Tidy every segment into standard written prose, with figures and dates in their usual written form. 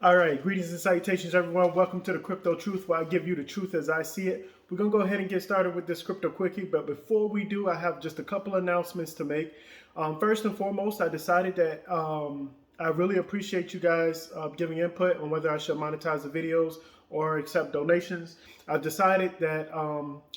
All right, greetings and salutations, everyone. Welcome to the Crypto Truth, where I give you the truth as I see it. We're going to go ahead and get started with this crypto quickie, but before we do, I have just a couple announcements to make. First and foremost, I decided that I really appreciate you guys giving input on whether I should monetize the videos or accept donations. I've decided that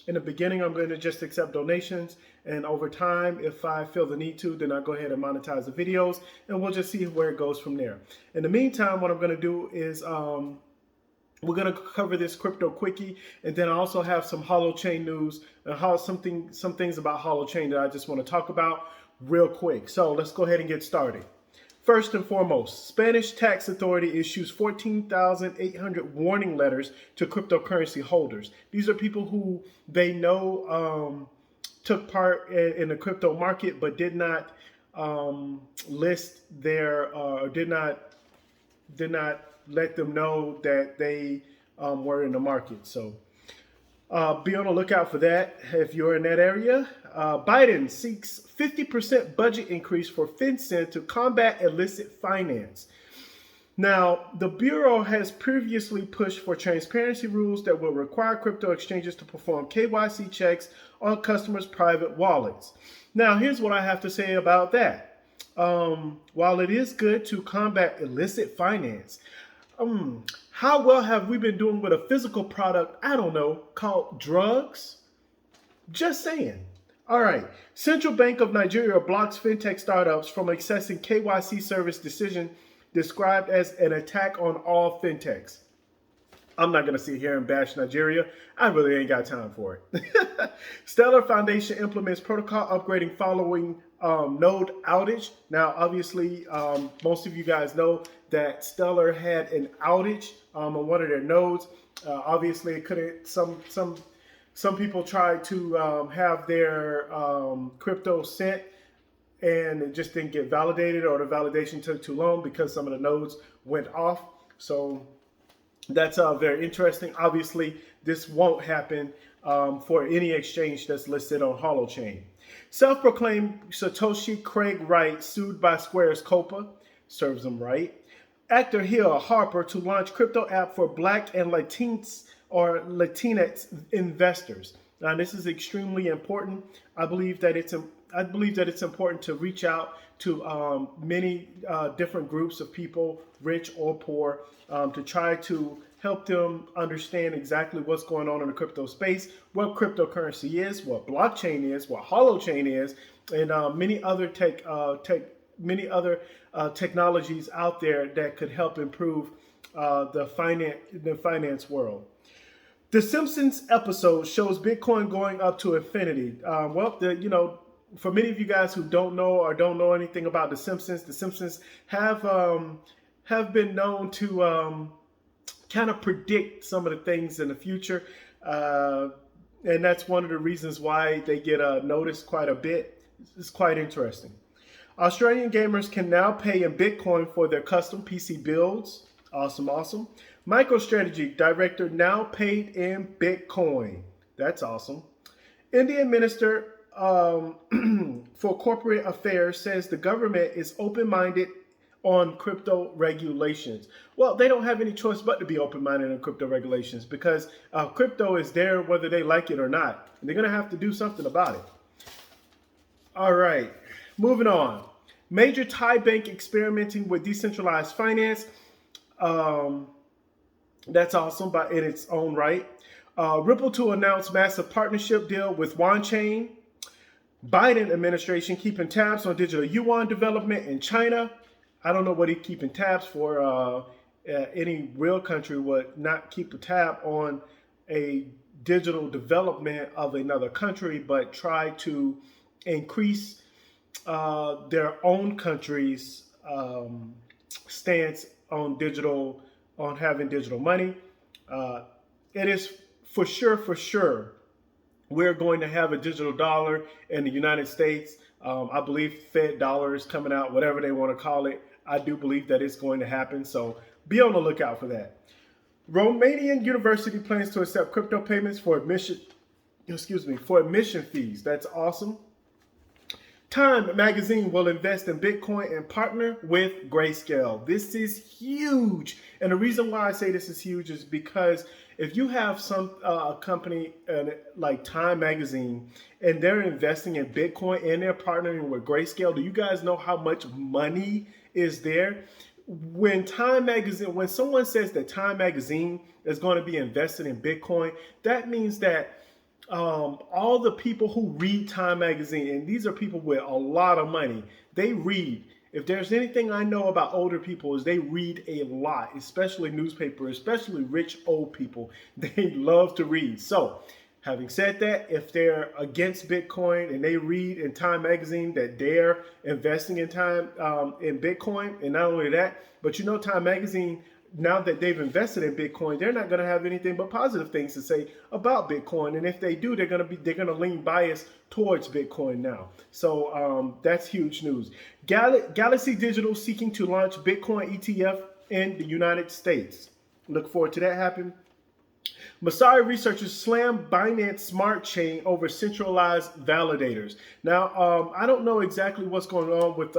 in the beginning, I'm going to just accept donations. And over time, if I feel the need to, then I'll go ahead and monetize the videos. And we'll just see where it goes from there. In the meantime, what I'm going to do is we're going to cover this crypto quickie. And then I also have some Holochain news and some things about Holochain that I just want to talk about real quick. So let's go ahead and get started. First and foremost, Spanish tax authority issues 14,800 warning letters to cryptocurrency holders. These are people who they know took part in the crypto market, but did not list their or did not let them know that they were in the market. So be on the lookout for that if you're in that area. Biden seeks 50% budget increase for FinCEN to combat illicit finance. Now, the Bureau has previously pushed for transparency rules that will require crypto exchanges to perform KYC checks on customers' private wallets. Now, here's what I have to say about that. While it is good to combat illicit finance, how well have we been doing with a physical product, I don't know, called drugs? Just saying. All right. Central Bank of Nigeria blocks fintech startups from accessing KYC service decision described as an attack on all fintechs. I'm not going to sit here and bash Nigeria. I really ain't got time for it. Stellar Foundation implements protocol upgrading following node outage. Now, obviously, most of you guys know that Stellar had an outage on one of their nodes. Obviously, it couldn't. Some people tried to have their crypto sent, and it just didn't get validated, or the validation took too long because some of the nodes went off. So that's very interesting. Obviously, this won't happen for any exchange that's listed on Holochain. Self-proclaimed Satoshi Craig Wright sued by Square's Copa. Serves him right. Actor Hill Harper to launch crypto app for Black and Latinx investors. Now, this is extremely important. I believe that it's important to reach out to many different groups of people, rich or poor, to try to help them understand exactly what's going on in the crypto space, what cryptocurrency is, what blockchain is, what Holochain is, and many other technologies out there that could help improve the finance world. The Simpsons episode shows Bitcoin going up to infinity. For many of you guys who don't know anything about the Simpsons have been known to kind of predict some of the things in the future, and that's one of the reasons why they get noticed quite a bit. It's quite interesting. Australian gamers can now pay in Bitcoin for their custom PC builds. Awesome, awesome. MicroStrategy director now paid in Bitcoin. That's awesome. Indian minister for corporate affairs says the government is open-minded on crypto regulations. Well, they don't have any choice but to be open-minded on crypto regulations because crypto is there whether they like it or not. And they're going to have to do something about it. All right, moving on. Major Thai bank experimenting with decentralized finance. That's awesome, but in its own right. Ripple to announce massive partnership deal with Chain. Biden administration keeping tabs on digital yuan development in China. I don't know what he's keeping tabs for. Any real country would not keep a tab on a digital development of another country, but try to increase their own country's stance on having digital money. It is for sure we're going to have a digital dollar in the United States. I believe Fed dollar is coming out, whatever they want to call it. I do believe that it's going to happen, so be on the lookout for that. Romanian university plans to accept crypto payments for admission fees. That's awesome. Time magazine will invest in Bitcoin and partner with Grayscale. This is huge. And the reason why I say this is huge is because if you have some company like Time magazine and they're investing in Bitcoin and they're partnering with Grayscale, do you guys know how much money is there? When someone says that Time magazine is going to be invested in Bitcoin, that means that all the people who read Time magazine, and these are people with a lot of money, they read. If there's anything I know about older people is they read a lot, especially newspapers, especially rich old people. They love to read. So having said that, if they're against Bitcoin and they read in Time magazine that they're investing in in Bitcoin, and not only that, but Time magazine, now that they've invested in Bitcoin, they're not going to have anything but positive things to say about Bitcoin. And if they do, they're going to lean bias towards Bitcoin now. So that's huge news. Galaxy Digital seeking to launch Bitcoin ETF in the United States. Look forward to that happening. Masari researchers slam Binance Smart Chain over centralized validators. Now, I don't know exactly what's going on with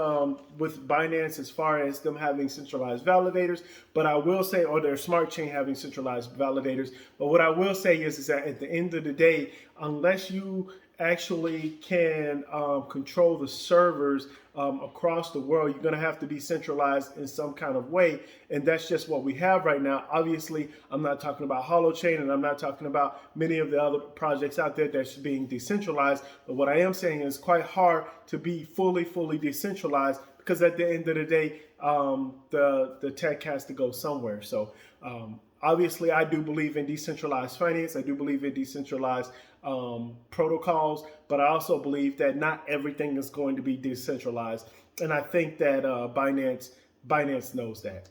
Binance as far as them having centralized validators, but I will say, or their Smart Chain having centralized validators. But what I will say is that at the end of the day, unless you actually can control the servers across the world, you're going to have to be centralized in some kind of way. And that's just what we have right now. Obviously, I'm not talking about Holochain, and I'm not talking about many of the other projects out there that's being decentralized. But what I am saying is quite hard to be fully decentralized, because at the end of the day, the tech has to go somewhere. So obviously, I do believe in decentralized finance. I do believe in decentralized protocols, but I also believe that not everything is going to be decentralized. And I think that Binance knows that.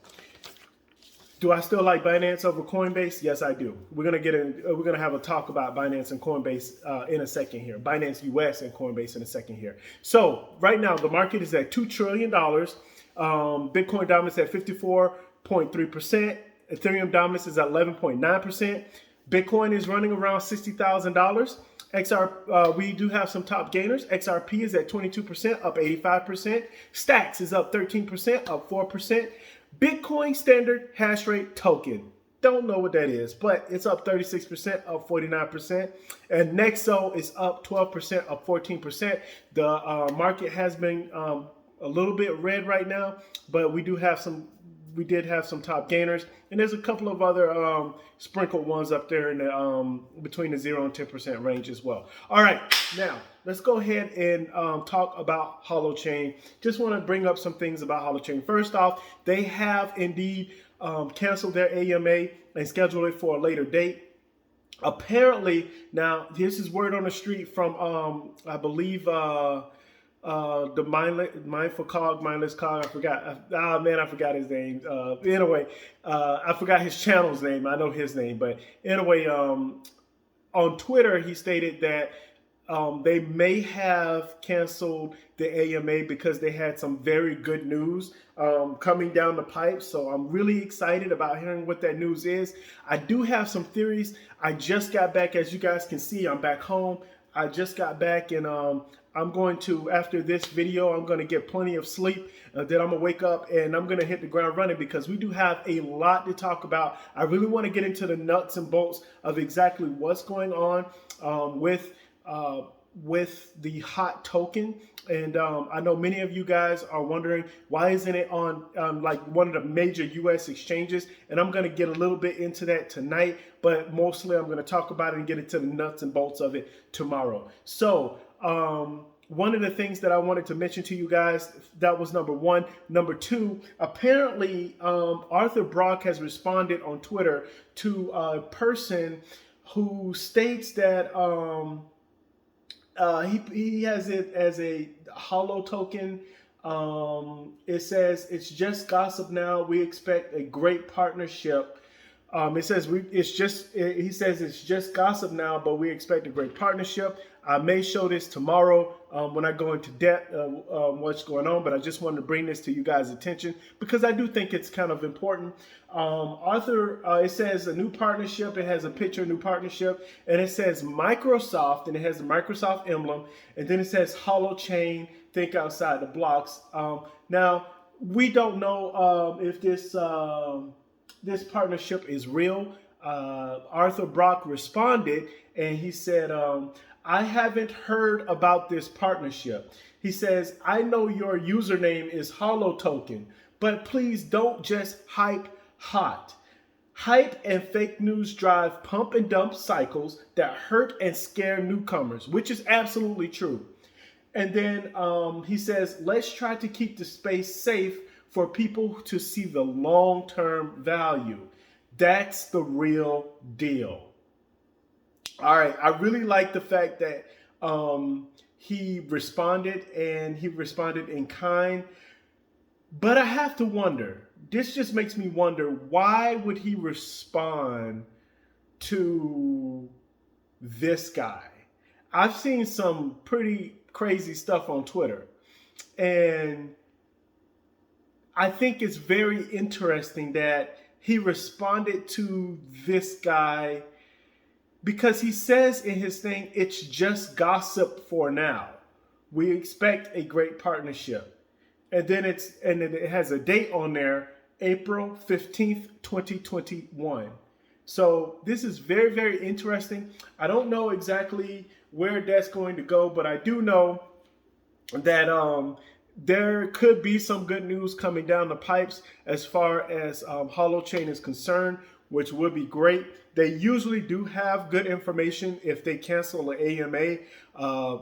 Do I still like Binance over Coinbase? Yes, I do. We're gonna have a talk about Binance and Coinbase in a second here. Binance US and Coinbase in a second here. So right now the market is at $2 trillion. Bitcoin dominance at 54.3%. Ethereum dominance is at 11.9%. Bitcoin is running around $60,000. We do have some top gainers. XRP is at 22%, up 85%. Stacks is up 13%, up 4%. Bitcoin Standard Hashrate token. Don't know what that is, but it's up 36%, up 49%. And Nexo is up 12%, up 14%. The market has been a little bit red right now, but we did have some top gainers, and there's a couple of other sprinkled ones up there in the between the 0 and 10% range as well. All right, now let's go ahead and talk about Holochain. Just want to bring up some things about Holochain. First off, they have indeed canceled their AMA and scheduled it for a later date. Apparently, now this is word on the street from I believe the mindless cog. I forgot. I forgot his name. Anyway, I forgot his channel's name. I know his name, but anyway, on Twitter he stated that they may have canceled the AMA because they had some very good news coming down the pipe. So I'm really excited about hearing what that news is. I do have some theories. I just got back, as you guys can see. I'm back home. I just got back, and I'm going to, after this video, I'm going to get plenty of sleep. Then I'm going to wake up and I'm going to hit the ground running, because we do have a lot to talk about. I really want to get into the nuts and bolts of exactly what's going on with the hot token. And I know many of you guys are wondering, why isn't it on like one of the major US exchanges? And I'm going to get a little bit into that tonight, but mostly I'm going to talk about it and get into the nuts and bolts of it tomorrow. So one of the things that I wanted to mention to you guys, that was number one. Number two, apparently Arthur Brock has responded on Twitter to a person who states that he has it as a holo token. It says it's just gossip now. We expect a great partnership. He says it's just gossip now, but we expect a great partnership. I may show this tomorrow when I go into depth what's going on, but I just wanted to bring this to you guys' attention because I do think it's kind of important. Arthur, it says a new partnership. It has a picture, new partnership, and it says Microsoft, and it has the Microsoft emblem, and then it says Holochain, think outside the blocks. Now, we don't know if this partnership is real. Arthur Brock responded and he said, I haven't heard about this partnership. He says, I know your username is Holotoken, but please don't just hype hot. Hype and fake news drive pump and dump cycles that hurt and scare newcomers, which is absolutely true. And then he says, let's try to keep the space safe for people to see the long-term value. That's the real deal. All right. I really like the fact that he responded, and he responded in kind. But I have to wonder, this just makes me wonder, why would he respond to this guy? I've seen some pretty crazy stuff on Twitter, and I think it's very interesting that he responded to this guy because he says in his thing, it's just gossip for now. We expect a great partnership. And then it has a date on there, April 15th, 2021. So this is very, very interesting. I don't know exactly where that's going to go, but I do know that there could be some good news coming down the pipes as far as Holochain is concerned, which would be great. They usually do have good information if they cancel an AMA,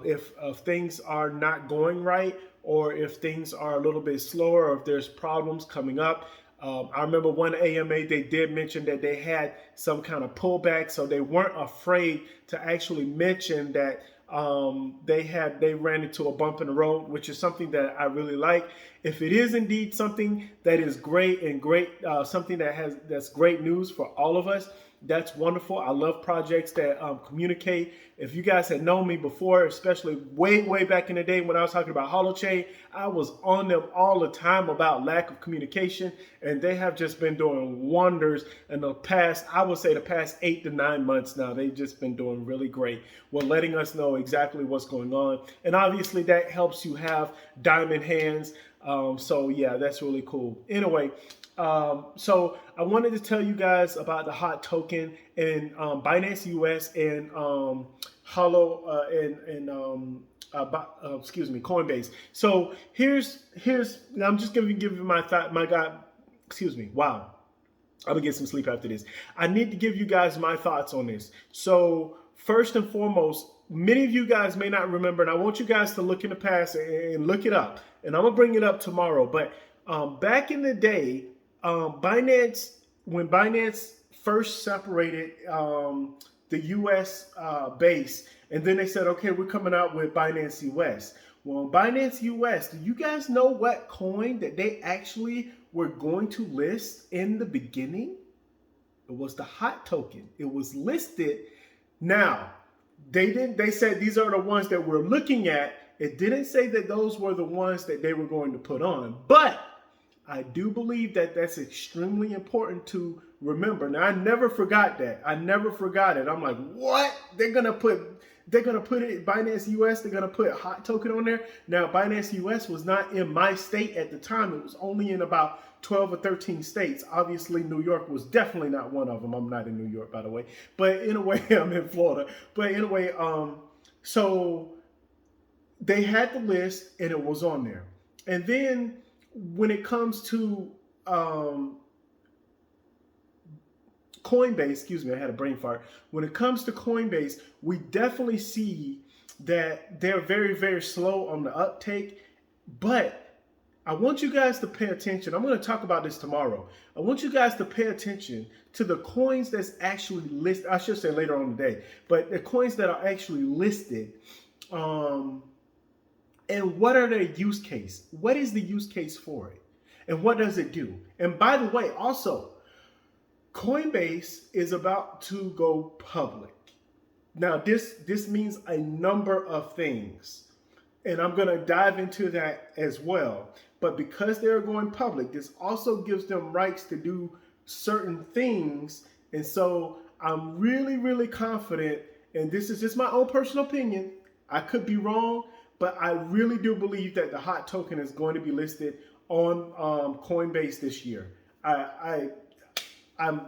if things are not going right, or if things are a little bit slower, or if there's problems coming up. I remember one AMA, they did mention that they had some kind of pullback, so they weren't afraid to actually mention that they ran into a bump in the road, which is something that I really like. If it is indeed something that is great and something that's great news for all of us, that's wonderful. I love projects that communicate. If you guys had known me before, especially way back in the day when I was talking about Holochain, I was on them all the time about lack of communication, and they have just been doing wonders in the past, I would say the past 8 to 9 months now. They've just been doing really great. Well, letting us know exactly what's going on. And obviously that helps you have diamond hands. So yeah, that's really cool. Anyway, so I wanted to tell you guys about the hot token in Binance US and Coinbase. So here's I'm just gonna give you my thought. Wow. I'm gonna get some sleep after this. I need to give you guys my thoughts on this. So first and foremost, many of you guys may not remember, and I want you guys to look in the past and look it up. And I'm gonna bring it up tomorrow. But back in the day, when Binance first separated the US base, and then they said, okay, we're coming out with Binance US. Well, Binance US, do you guys know what coin that they actually were going to list in the beginning? It was the hot token. It was listed. Now, they said these are the ones that we're looking at. It didn't say that those were the ones that they were going to put on, but I do believe that that's extremely important to remember. Now, I never forgot that. I never forgot it. I'm like, what? They're gonna put it Binance US. They're gonna put hot token on there. Now, Binance US was not in my state at the time. It was only in about 12 or 13 states. Obviously, New York was definitely not one of them. I'm not in New York, by the way. But anyway, I'm in Florida. But anyway, so they had the list and it was on there. And then when it comes to Coinbase, excuse me, I had a brain fart. When it comes to Coinbase, we definitely see that they're very, very slow on the uptake. But I want you guys to pay attention. I'm going to talk about this tomorrow. I want you guys to pay attention to the coins that's actually listed. I should say later on today, but the coins that are actually listed. And what are their use case? What is the use case for it? And what does it do? And by the way, also, Coinbase is about to go public. Now, this means a number of things. And I'm going to dive into that as well. But because they're going public, this also gives them rights to do certain things. And so I'm really, really confident, and this is just my own personal opinion. I could be wrong, but I really do believe that the hot token is going to be listed on Coinbase this year. I'm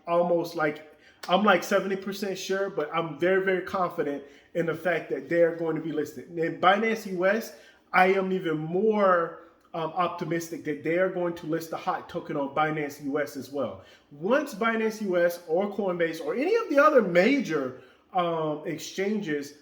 almost like, I'm like 70% sure, but I'm very, very confident in the fact that they're going to be listed. In Binance US, I am even more optimistic that they are going to list the hot token on Binance US as well. Once Binance US or Coinbase or any of the other major exchanges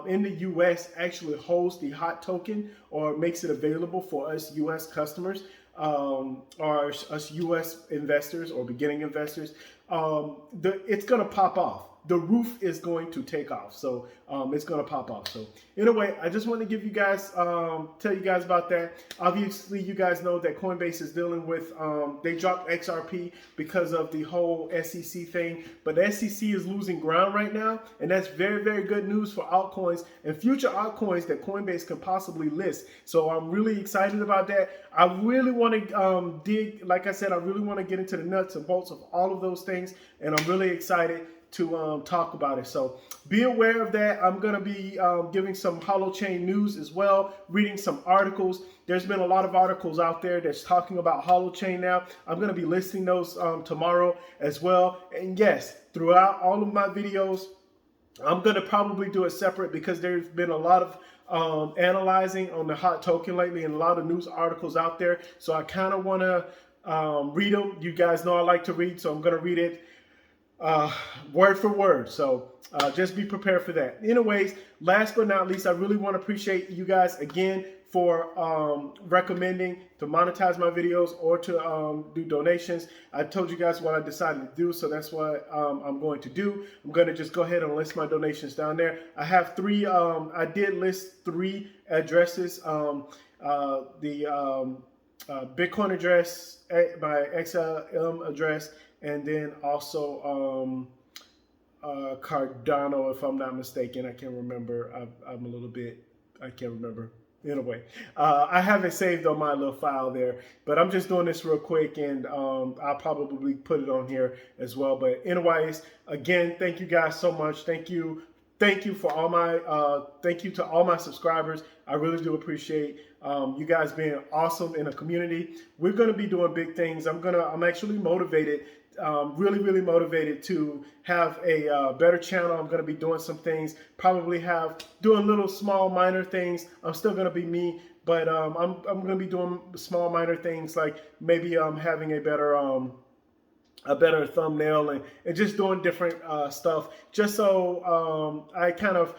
in the US actually holds the hot token or makes it available for us US customers, or us US investors or beginning investors, it's going to pop off. The roof is going to take off. So it's going to pop off. So anyway, I just want to give you guys, tell you guys about that. Obviously, you guys know that Coinbase is dealing with, they dropped XRP because of the whole SEC thing. But the SEC is losing ground right now. And that's very, very good news for altcoins and future altcoins that Coinbase can possibly list. So I'm really excited about that. I really want to dig, like I said, I really want to get into the nuts and bolts of all of those things. And I'm really excited to talk about it. So be aware of that. I'm going to be giving some Holochain news as well, reading some articles. There's been a lot of articles out there that's talking about Holochain now. I'm going to be listing those tomorrow as well. And yes, throughout all of my videos, I'm going to probably do it separate because there's been a lot of analyzing on the hot token lately and a lot of news articles out there. So I kind of want to read them. You guys know I like to read, so I'm going to read it word for word. So just be prepared for that. Anyways, last but not least, I really want to appreciate you guys again for recommending to monetize my videos or to do donations. I told you guys what I decided to do, so that's what I'm going to do. I'm going to just go ahead and list my donations down there. I have three, I did list three addresses. The Bitcoin address, my XLM address, and then also Cardano, if I'm not mistaken. I can't remember. I'm a little bit, I can't remember. Anyway, I have it saved on my little file there, but I'm just doing this real quick, and I'll probably put it on here as well. But anyways, again, thank you guys so much. Thank you for all my, thank you to all my subscribers. I really do appreciate you guys being awesome in the community. We're going to be doing big things. I'm actually motivated, really motivated to have a better channel. I'm going to be doing some things, probably doing little small minor things. I'm still going to be me, but I'm going to be doing small minor things, like maybe having a better thumbnail and just doing different stuff, just so I kind of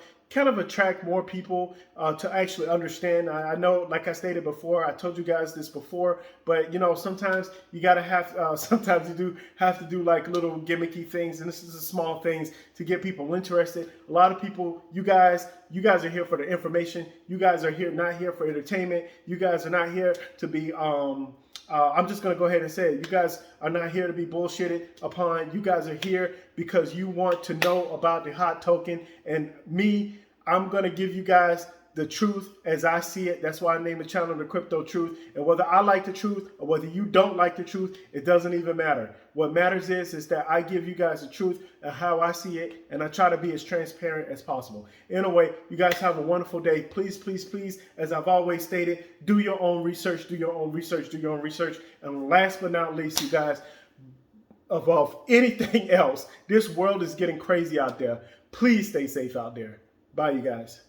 attract more people to actually understand. I know, like I stated before, I told you guys this before, but you know, sometimes you gotta have, sometimes you do have to do like little gimmicky things, and this is the small things to get people interested. A lot of people, you guys are here for the information. You guys are not here for entertainment. You guys are not here to be, I'm just going to go ahead and say it. You guys are not here to be bullshitted upon. You guys are here because you want to know about the hot token. And me, I'm going to give you guys the truth as I see it. That's why I named the channel The Crypto Truth. And whether I like the truth or whether you don't like the truth, it doesn't even matter. What matters is that I give you guys the truth and how I see it, and I try to be as transparent as possible. Anyway, you guys have a wonderful day. Please, please, please, as I've always stated, do your own research, do your own research, do your own research. And last but not least, you guys, above anything else, this world is getting crazy out there. Please stay safe out there. Bye, you guys.